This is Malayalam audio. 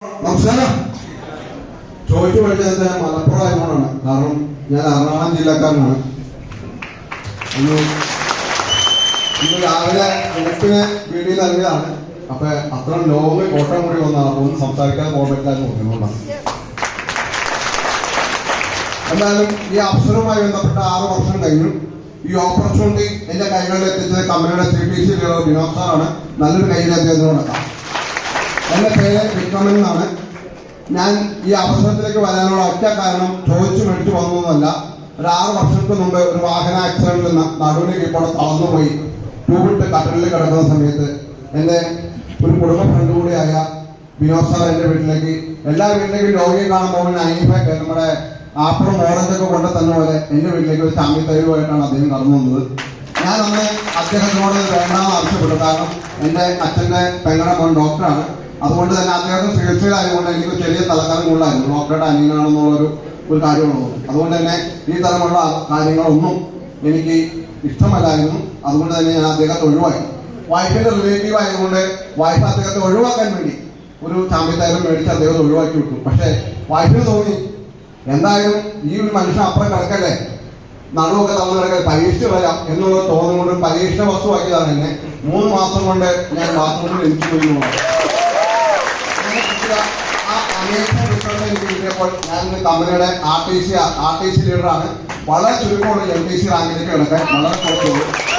നമസ്കാരം. ചോദിച്ചു പഠിച്ചത് മലപ്പുറം ആയതുകൊണ്ടാണ്. കാരണം ഞാൻ എറണാകുളം ജില്ലക്കാരനാണ്. ഇന്ന് രാവിലെ വെളുപ്പിന് വീട്ടിൽ ഇറങ്ങിയതാണ്. അപ്പൊ അത്ര ലോങ് കോട്ടയം കൂടി വന്നതാണ്. ഒന്നും സംസാരിക്കാൻ പോകാൻ പറ്റാന്ന് പറഞ്ഞുകൊണ്ടാണ്. എന്തായാലും ഈ അവസരവുമായി ബന്ധപ്പെട്ട 6 വർഷം കഴിഞ്ഞു. ഈ ഓപ്പർച്യൂണിറ്റി എന്റെ കൈകളിൽ എത്തിച്ചത് കമ്പനിയുടെ CTC ലീഡർ വിനോദ് സാറാണ്. നല്ലൊരു കയ്യിൽ അദ്ദേഹത്തിനോടൊക്കാം. എന്റെ പേര് വിക്രമൻ എന്നാണ്. ഞാൻ ഈ അവസരത്തിലേക്ക് വരാനുള്ള ഒറ്റ കാരണം ചോദിച്ചു മേടിച്ചു വന്നതല്ല. ഒരു 6 വർഷങ്ങൾക്ക് മുമ്പ് ഒരു വാഹന ആക്സിഡന്റിൽ നടുവിലേക്ക് ഇപ്പോൾ തളർന്നുപോയി ട്യൂബിട്ട് കട്ടലിൽ കിടക്കുന്ന സമയത്ത് എന്റെ ഒരു കുടുംബ ഫ്രണ്ട് കൂടിയായ വിനോദ് സാർ എന്റെ വീട്ടിലേക്ക്, എല്ലാ വീട്ടിലേക്കും രോഗിയെ കാണാൻ പോകുന്ന അനിഫൊക്കെ നമ്മുടെ ആപ്പിളും ഓറഞ്ചൊക്കെ കൊണ്ട് തന്നെ പോലെ എന്റെ വീട്ടിലേക്ക് ഒരു ചാമ്പി തൈരുമായിട്ടാണ് അദ്ദേഹം കടന്നു വന്നത്. ഞാൻ അന്ന് അദ്ദേഹത്തിനോട് വേണ്ടാന്ന് ആവശ്യപ്പെട്ടു. കാരണം എന്റെ അച്ഛന്റെ പെങ്ങളുടെ മോൻ ഡോക്ടറാണ്. അതുകൊണ്ട് തന്നെ അദ്ദേഹം ചികിത്സയിലായതുകൊണ്ട് എനിക്ക് ചെറിയ തലക്കാലം കൂടുതലായിരുന്നു. ഡോക്ടറുടെ അനിയനാണെന്നുള്ളൊരു കാര്യമുള്ളത്. അതുകൊണ്ട് തന്നെ ഈ തരമുള്ള കാര്യങ്ങളൊന്നും എനിക്ക് ഇഷ്ടമല്ലായിരുന്നു. അതുകൊണ്ട് തന്നെ ഞാൻ അദ്ദേഹത്തെ ഒഴിവാക്കി. വൈഫിന്റെ റിലേറ്റീവ് ആയതുകൊണ്ട് വൈഫ് അദ്ദേഹത്തെ ഒഴിവാക്കാൻ വേണ്ടി ഒരു ചാമ്പ്യത്തായാലും മേടിച്ച് അദ്ദേഹത്തെ ഒഴിവാക്കി വിട്ടു. പക്ഷെ വൈഫിന് തോന്നി എന്തായാലും ഈ ഒരു മനുഷ്യൻ അപ്പുറം കിടക്കല്ലേ, നടുവൊക്കെ തന്നു കിടക്കാൻ പരീക്ഷിച്ച് വരാം എന്നുള്ള തോന്നുകൊണ്ട് പരീക്ഷണ വസ്തുവാക്കിയതാണ് എന്നെ. 3 മാസം കൊണ്ട് ഞാൻ ബാത്റൂമിൽ എനിക്ക് പോയി. ആ അനേകം റിസൾട്ട് എനിക്ക് കിട്ടിയപ്പോൾ ഞാൻ കമ്പനിയുടെ RTC ലീഡറാണ്. വളരെ ചുരുക്കമുള്ള MTC റാങ്കിലേക്ക് കിടക്കാൻ വളരെ കുറച്ചുള്ളൂ.